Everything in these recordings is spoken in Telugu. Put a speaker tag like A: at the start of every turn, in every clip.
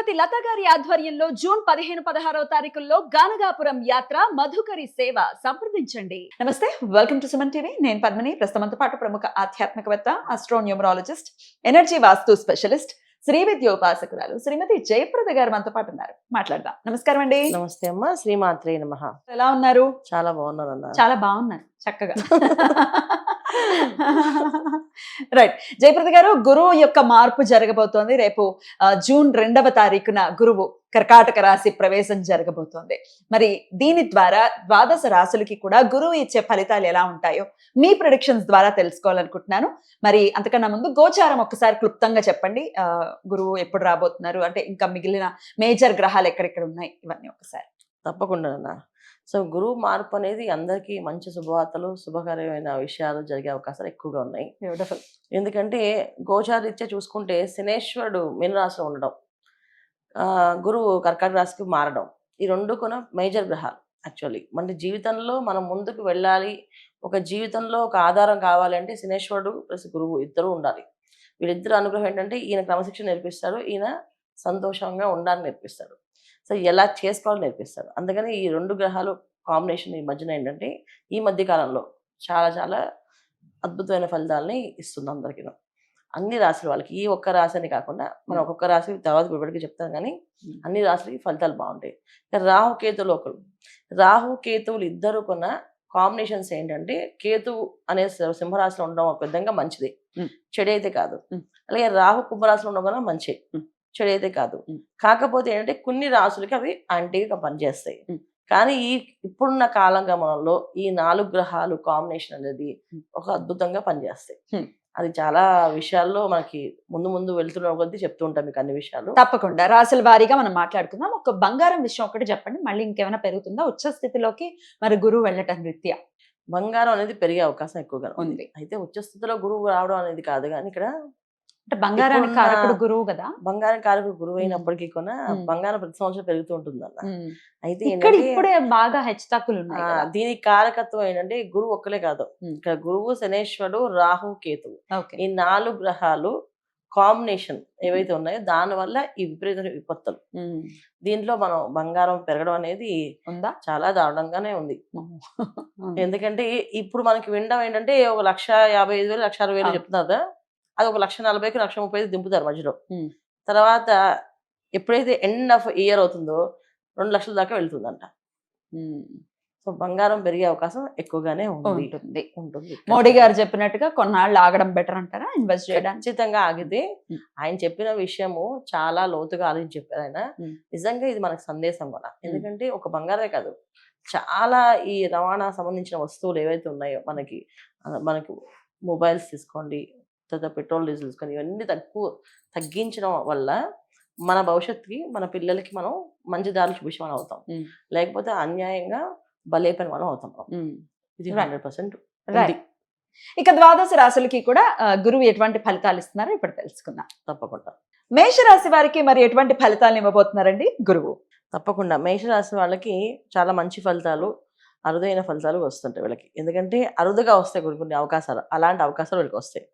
A: శ్రీమతి లత గారి ఆధ్వర్యంలో జూన్ 15-16వ తారీఖుల్లో గానగాపురం యాత్ర మధుకరి సేవ సంప్రదించండి. నమస్తే, వెల్కమ్ టు సుమన్ టీవీ. నేను పద్మిని. ప్రస్తుతంతో పాటు ప్రముఖ ఆధ్యాత్మికవేత్త, ఆస్ట్రోన్యూమరాలజిస్ట్, ఎనర్జీ వాస్తు స్పెషలిస్ట్, శ్రీ విద్యోపాసకురాలు శ్రీమతి జయప్రద గారు మనతో పాటు ఉన్నారు. మాట్లాడదాం. నమస్కారం అండి.
B: నమస్తే అమ్మ. శ్రీమాత్రే నమః.
A: ఎలా ఉన్నారు?
B: చాలా బాగున్నారన్న.
A: చాలా బాగున్నారు, చక్కగా. రైట్. జయప్రద గారు, గురువు యొక్క మార్పు జరగబోతోంది. రేపు జూన్ 2వ తారీఖున గురువు కర్కాటక రాశి ప్రవేశం జరగబోతోంది. మరి దీని ద్వారా ద్వాదశ రాశులకి కూడా గురువు ఇచ్చే ఫలితాలు ఎలా ఉంటాయో మీ ప్రొడిక్షన్స్ ద్వారా తెలుసుకోవాలనుకుంటున్నాను. మరి అంతకన్నా ముందు గోచారం ఒక్కసారి క్లుప్తంగా చెప్పండి. గురువు ఎప్పుడు రాబోతున్నారు, అంటే ఇంకా మిగిలిన మేజర్ గ్రహాలు ఎక్కడెక్కడ ఉన్నాయి, ఇవన్నీ ఒకసారి.
B: తప్పకుండా అన్న. సో గురువు మార్పు అనేది అందరికీ మంచి శుభవార్తలు, శుభకరమైన విషయాలు జరిగే అవకాశాలు ఎక్కువగా ఉన్నాయి.
A: బ్యూటిఫుల్.
B: ఎందుకంటే గోచారీత్యా చూసుకుంటే శనేశ్వరుడు మీనరాశిలో ఉండడం, గురువు కర్కాటక రాశికి మారడం, ఈ రెండు కూడా మేజర్ గ్రహాలు. యాక్చువల్లీ మన జీవితంలో మనం ముందుకు వెళ్ళాలి, ఒక జీవితంలో ఒక ఆధారం కావాలి అంటే శనేశ్వరుడు ప్లస్ గురువు ఇద్దరు ఉండాలి. వీళ్ళిద్దరు అనుగ్రహం ఏంటంటే ఈయన క్రమశిక్షణ నేర్పిస్తాడు, ఈయన సంతోషంగా ఉండాలని నేర్పిస్తాడు. సో ఎలా చేసుకోవాలో నేర్పిస్తాడు. అందుకని ఈ రెండు గ్రహాలు కాంబినేషన్ ఈ మధ్యన ఏంటంటే ఈ మధ్య కాలంలో చాలా చాలా అద్భుతమైన ఫలితాలని ఇస్తుంది అందరికీ, అన్ని రాశుల వాళ్ళకి. ఈ ఒక్క రాశి అని కాకుండా మనం ఒక్కొక్క రాశి తర్వాత ఇప్పటికీ చెప్తాం, కానీ అన్ని రాశులకి ఫలితాలు బాగుంటాయి. రాహుకేతువులు ఒకరు, రాహుకేతువులు ఇద్దరు కొన్న కాంబినేషన్స్ ఏంటంటే కేతువు అనే సింహరాశిలో ఉండడం ఒక విధంగా మంచిది, చెడైతే కాదు. అలాగే రాహు కుంభరాశిలో ఉండడం కూడా మంచిది, చెడైతే కాదు. కాకపోతే ఏంటంటే కొన్ని రాశులకి అవి యాంటీగా పనిచేస్తాయి. కానీ ఇప్పుడున్న కాలగమనంలో ఈ 4 గ్రహాలు కాంబినేషన్ అనేది ఒక అద్భుతంగా పనిచేస్తాయి. అది చాలా విషయాల్లో మనకి ముందు ముందు వెళ్తున్న కొద్దీ చెప్తూ ఉంటాం మీకు అన్ని విషయాలు.
A: తప్పకుండా రాశుల వారీగా మనం మాట్లాడుకుందాం. ఒక బంగారం విషయం ఒకటి చెప్పండి, మళ్ళీ ఇంకేమైనా పెరుగుతుందా ఉచ్చ స్థితిలోకి మరి గురువు వెళ్ళటం రీత్యా?
B: బంగారం అనేది పెరిగే అవకాశం ఎక్కువగా ఉంది. అయితే ఉచ్చ స్థితిలో గురువు రావడం అనేది కాదు, కానీ ఇక్కడ
A: అంటే బంగారానికి కారకుడు గురువు కదా.
B: బంగారం కారకుడు గురువు అయినప్పటికీ కూడా బంగారం ప్రతి సంవత్సరం పెరుగుతూ ఉంటుంది అన్న. అయితే
A: ఇప్పుడే బాగా హెచ్చుతగ్గులు ఉన్నాయి.
B: దీనికి కారకత్వం ఏంటంటే గురువు ఒక్కలే కాదు, ఇక్కడ గురువు, శనేశ్వరుడు, రాహు, కేతువు, ఈ 4 గ్రహాలు కాంబినేషన్ ఏవైతే ఉన్నాయో దాని వల్ల ఈ విపరీత విపత్తులు. దీంట్లో మనం బంగారం పెరగడం అనేది
A: ఉందా,
B: చాలా దారుణంగానే ఉంది. ఎందుకంటే ఇప్పుడు మనకి వినడం ఏంటంటే 1,55,000 1,60,000 చెప్తున్నారు, అది 1,40,000 1,30,000 దింపుతారు మధ్యలో. తర్వాత ఎప్పుడైతే ఎండ్ ఆఫ్ ఇయర్ అవుతుందో 2 లక్షల దాకా వెళ్తుందంట. సో బంగారం పెరిగే అవకాశం ఎక్కువగానే ఉంటుంది.
A: మోడీ గారు చెప్పినట్టుగా కొన్నాళ్ళు ఆగడం బెటర్ అంటారా ఇన్వెస్ట్ చేయడానికి?
B: ఖచ్చితంగా ఆగితే. ఆయన చెప్పిన విషయము చాలా లోతుగా ఆలోచించి చెప్పారు ఆయన. నిజంగా ఇది మనకు సందేశం కూడా. ఎందుకంటే ఒక బంగారమే కాదు, చాలా ఈ రవాణా సంబంధించిన వస్తువులు ఏవైతే ఉన్నాయో మనకి మొబైల్స్ తీసుకోండి, తర్వాత పెట్రోల్ డీజిల్ తీసుకోండి, ఇవన్నీ తగ్గించడం వల్ల మన భవిష్యత్తుకి మన పిల్లలకి మనం మంచి దారి చూపించే మనం అవుతాం, లేకపోతే అన్యాయంగా బలైపోయిన మనం అవుతాం. ఇది 100%.
A: ఇక ద్వాదశ రాశులకి కూడా గురువు ఎటువంటి ఫలితాలు ఇస్తున్నారో ఇప్పుడు తెలుసుకుందాం.
B: తప్పకుండా.
A: మేషరాశి వారికి మరి ఎటువంటి ఫలితాలు ఇవ్వబోతున్నారండి గురువు?
B: తప్పకుండా మేషరాశి వాళ్ళకి చాలా మంచి ఫలితాలు, అరుదైన ఫలితాలు వస్తుంటాయి వీళ్ళకి. ఎందుకంటే అరుదుగా వస్తాయి కొన్ని అవకాశాలు, అలాంటి అవకాశాలు వీళ్ళకి వస్తాయి.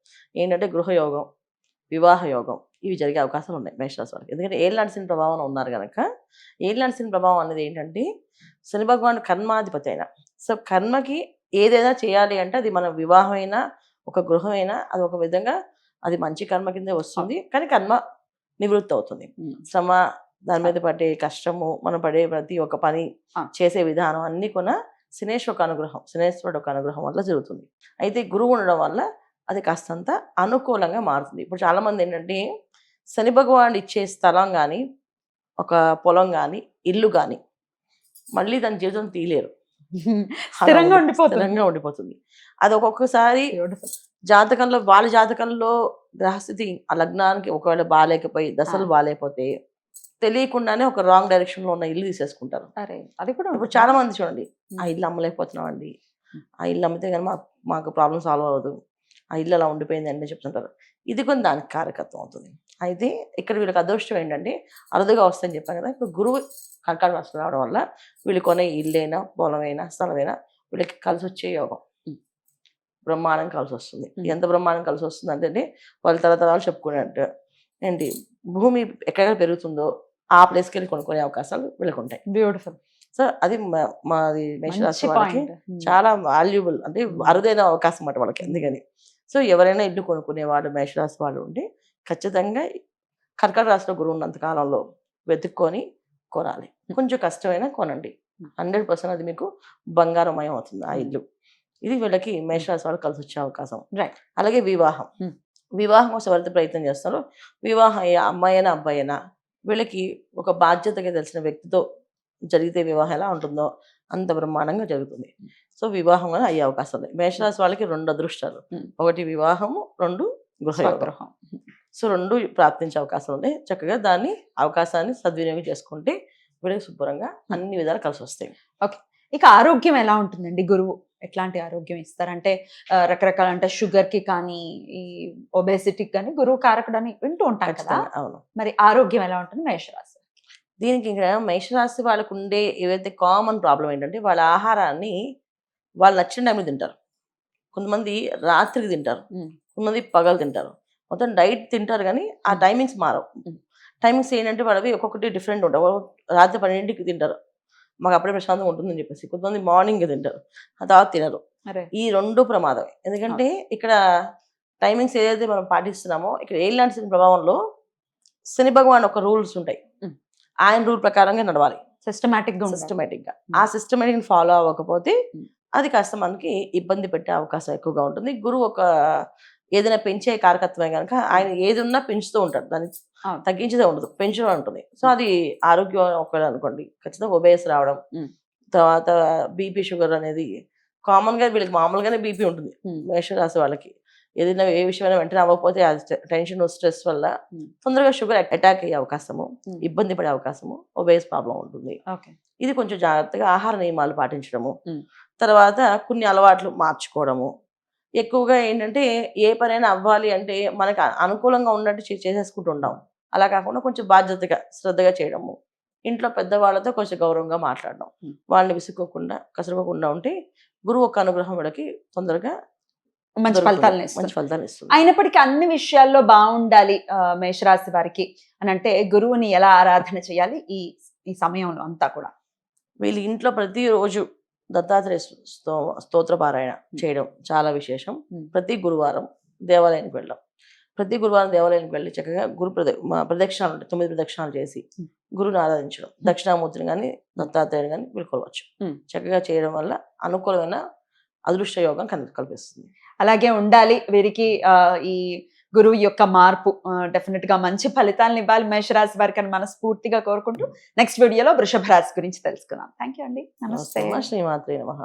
B: ఏంటంటే గృహయోగం, వివాహ యోగం, ఇవి జరిగే అవకాశాలు ఉన్నాయి మేషరాశి వాళ్ళకి. ఎందుకంటే ఏళ్ళనాటి శని ప్రభావం ఉన్నారు కనుక. ఏళ్ళనాటి శని ప్రభావం అనేది ఏంటంటే శని భగవానుడు కర్మాధిపతి అయినా, సో కర్మకి ఏదైనా చేయాలి అంటే అది మన వివాహమైనా ఒక గృహమైనా అది ఒక విధంగా అది మంచి కర్మ కిందే వస్తుంది, కానీ కర్మ నివృత్తి అవుతుంది. శ్రమ, దాని మీద పడే కష్టము, మనం పడే ప్రతి ఒక్క పని చేసే విధానం అన్ని కూడా శనేశ్వరుడు ఒక అనుగ్రహం వల్ల జరుగుతుంది. అయితే గురువు ఉండడం వల్ల అది కాస్తంత అనుకూలంగా మారుతుంది. ఇప్పుడు చాలా మంది ఏంటంటే శని భగవానుడు ఇచ్చే స్థలం కానీ, ఒక పొలం కానీ, ఇల్లు కానీ మళ్ళీ దాని జీవితం తీయలేరు,
A: స్థిరంగా
B: ఉండిపోతుంది. అది ఒక్కొక్కసారి జాతకంలో, వాళ్ళ జాతకంలో గ్రహస్థితి ఆ లగ్నానికి ఒకవేళ బాగాలేకపోయి, దశలు బాగాలేకపోతే తెలియకుండానే ఒక రాంగ్ డైరెక్షన్ లో ఉన్న ఇల్లు తీసేసుకుంటారు.
A: అది కూడా
B: ఇప్పుడు చాలా మంది చూడండి, ఆ ఇల్లు అమ్మలేకపోతున్నాం అండి, ఆ ఇల్లు అమ్మితే కానీ మాకు ప్రాబ్లం సాల్వ్ అవ్వదు, ఆ ఇల్లు అలా ఉండిపోయింది అని చెప్తుంటారు. ఇది కొన్ని దానికి కారకత్వం అవుతుంది. అయితే ఇక్కడ వీళ్ళకి అదృష్టం ఏంటంటే అరుదుగా వస్తాయని చెప్పాను కదా. ఇప్పుడు గురువు కర్కాటక రాశిలో రావడం వల్ల వీళ్ళు కొనే ఇల్లైనా, పొలమైనా, స్థలమైనా వీళ్ళకి కలిసి వచ్చే యోగం బ్రహ్మాండం కలిసి వస్తుంది. ఎంత బ్రహ్మాండం కలిసి వస్తుంది అంటే వాళ్ళ తరతరాలు చెప్పుకున్నట్టు ఏంటి, భూమి ఎక్కడ పెరుగుతుందో ఆ ప్లేస్కి వెళ్ళి కొనుక్కునే అవకాశాలు వీళ్ళకి ఉంటాయి.
A: బ్యూటిఫుల్.
B: సో అది మాది మేషరాశి
A: మంచి
B: వాళ్ళకి
A: పాయింట్.
B: చాలా వాల్యుబుల్, అంటే
A: Hmm.
B: అరుదైన అవకాశం అన్నమాట వాళ్ళకి. అందుకని సో ఎవరైనా ఇల్లు కొనుక్కునే వాళ్ళు మేషరాశి వాళ్ళు ఉంటే ఖచ్చితంగా కర్కాటక రాశిలో గురువు ఉన్నంత కాలంలో వెతుక్కొని కొనాలి. కొంచెం కష్టమైనా కొనండి, 100% అది మీకు బంగారమయం అవుతుంది ఆ ఇల్లు. ఇది వీళ్ళకి మేషరాశి వాళ్ళకి కలిసి వచ్చే అవకాశం.
A: రైట్.
B: అలాగే వివాహం, వివాహం కోసం ఎవరైతే ప్రయత్నం చేస్తారో, వివాహం అయ్యే అమ్మాయి అయినా అబ్బాయి అయినా వీళ్ళకి ఒక బాధ్యతగా తెలిసిన వ్యక్తితో జరిగితే వివాహం ఎలా ఉంటుందో అంత బ్రహ్మాండంగా జరుగుతుంది. సో వివాహం అనేది అయ్యే అవకాశం ఉంది. మేషరాశి వాళ్ళకి 2 అదృష్టాలు, ఒకటి వివాహము, 2 గృహయోగం.
A: స్వగృహం.
B: సో 2 ప్రాప్తించే అవకాశం ఉంది. చక్కగా అవకాశాన్ని సద్వినియోగం చేసుకుంటే వీళ్ళకి శుభ్రంగా అన్ని విధాలు కలిసి వస్తాయి.
A: ఓకే. ఇక ఆరోగ్యం ఎలా ఉంటుందండి? గురువు ఎట్లాంటి ఆరోగ్యం ఇస్తారంటే రకరకాల, అంటే షుగర్ కి కానీ ఈ ఒబేసిటీకి కానీ గురువు కారకుడు అని వింటూ ఉంటాం కదా.
B: ఖచ్చితంగా అవును.
A: మరి ఆరోగ్యం ఎలా ఉంటుంది మేషరాశి?
B: దీనికి ఇంకా మేషరాశి వాళ్ళకు ఉండే ఏవైతే కామన్ ప్రాబ్లం ఏంటంటే, వాళ్ళ ఆహారాన్ని వాళ్ళు నచ్చిన టైంలో తింటారు. కొంతమంది రాత్రికి తింటారు, కొంతమంది పగలు తింటారు. మొత్తం డైట్ తింటారు కానీ ఆ టైమింగ్స్ మారవు. టైమింగ్స్ ఏంటంటే వాళ్ళవి ఒక్కొక్కటి డిఫరెంట్ ఉంటాయి. రాత్రి 12కి తింటారు, మాకు అప్పుడే ప్రశాంతంగా ఉంటుందని చెప్పేసి. కొంతమంది మార్నింగ్ తింటారు, ఆ తర్వాత తినరు. ఈ 2 ప్రమాదమే. ఎందుకంటే ఇక్కడ టైమింగ్స్ ఏదైతే మనం పాటిస్తున్నామో, ఇక్కడ ఏలినాటి శని ప్రభావంలో శని భగవాన్ ఒక రూల్స్ ఉంటాయి, ఆయన రూల్ ప్రకారంగా నడవాలి
A: సిస్టమేటిక్ గా.
B: ఆ సిస్టమేటిక్ ఫాలో అవ్వకపోతే అది కాస్త మనకి ఇబ్బంది పెట్టే అవకాశం ఎక్కువగా ఉంటుంది. గురువు ఏదైనా పెంచే కారకత్వమే కనుక ఆయన ఏది ఉన్నా పెంచుతూ ఉంటాడు, దాన్ని తగ్గించేదే ఉండదు, పెంచడం ఉంటుంది. సో అది ఆరోగ్యం ఒకటి అనుకోండి, ఖచ్చితంగా ఒబేస్ రావడం, తర్వాత బీపీ షుగర్ అనేది కామన్ గా వీళ్ళకి మామూలుగానే బీపీ ఉంటుంది మేషరాశి వాళ్ళకి. ఏదైనా ఏ విషయమైనా వెంటనే అవ్వకపోతే టెన్షన్ స్ట్రెస్ వల్ల తొందరగా షుగర్ అటాక్ అయ్యే అవకాశము, ఇబ్బంది పడే అవకాశము, ఒబేస్ ప్రాబ్లం ఉంటుంది. ఇది కొంచెం జాగ్రత్తగా ఆహార నియమాలు పాటించడము, తర్వాత కొన్ని అలవాట్లు మార్చుకోవడము. ఎక్కువగా ఏంటంటే ఏ పనైనా అవ్వాలి అంటే మనకు అనుకూలంగా ఉన్నట్టు చేసేసుకుంటూ ఉంటాం. అలా కాకుండా కొంచెం బాధ్యతగా శ్రద్ధగా చేయడము, ఇంట్లో పెద్దవాళ్ళతో కొంచెం గౌరవంగా మాట్లాడడం, వాళ్ళని విసుక్కోకుండా కసురుకోకుండా ఉంటే గురువు ఒక అనుగ్రహం వీళ్ళకి తొందరగా
A: మంచి ఫలితాలను
B: ఇస్తుంది.
A: అయినప్పటికీ అన్ని విషయాల్లో బాగుండాలి మేషరాశి వారికి అని అంటే గురువుని ఎలా ఆరాధన చేయాలి ఈ సమయంలో అంతా కూడా?
B: వీళ్ళ ఇంట్లో ప్రతిరోజు దత్తాత్రేయ స్తోత్ర పారాయణ చేయడం చాలా విశేషం. ప్రతి గురువారం దేవాలయానికి వెళ్ళడం, ప్రతి గురువారం దేవాలయానికి వెళ్ళి చక్కగా ప్రదక్షిణాలు ఉంటాయి, 9 ప్రదక్షిణాలు చేసి గురువుని ఆరాధించడం, దక్షిణామూర్తిని కానీ దత్తాత్రేయుని కానీ వీళ్ళకొలవచ్చు. చక్కగా చేయడం వల్ల అనుకూలమైన అదృష్ట యోగం కల్పిస్తుంది.
A: అలాగే ఉండాలి వీరికి ఈ గురువు యొక్క మార్పు డెఫినెట్ గా మంచి ఫలితాలను ఇవ్వాలి మేషరాశి వారికి అని మనస్ఫూర్తిగా కోరుకుంటూ నెక్స్ట్ వీడియోలో వృషభ రాశి గురించి తెలుసుకుందాం. థ్యాంక్ యూ అండి. నమస్తే.
B: శ్రీమాత్రే నమః.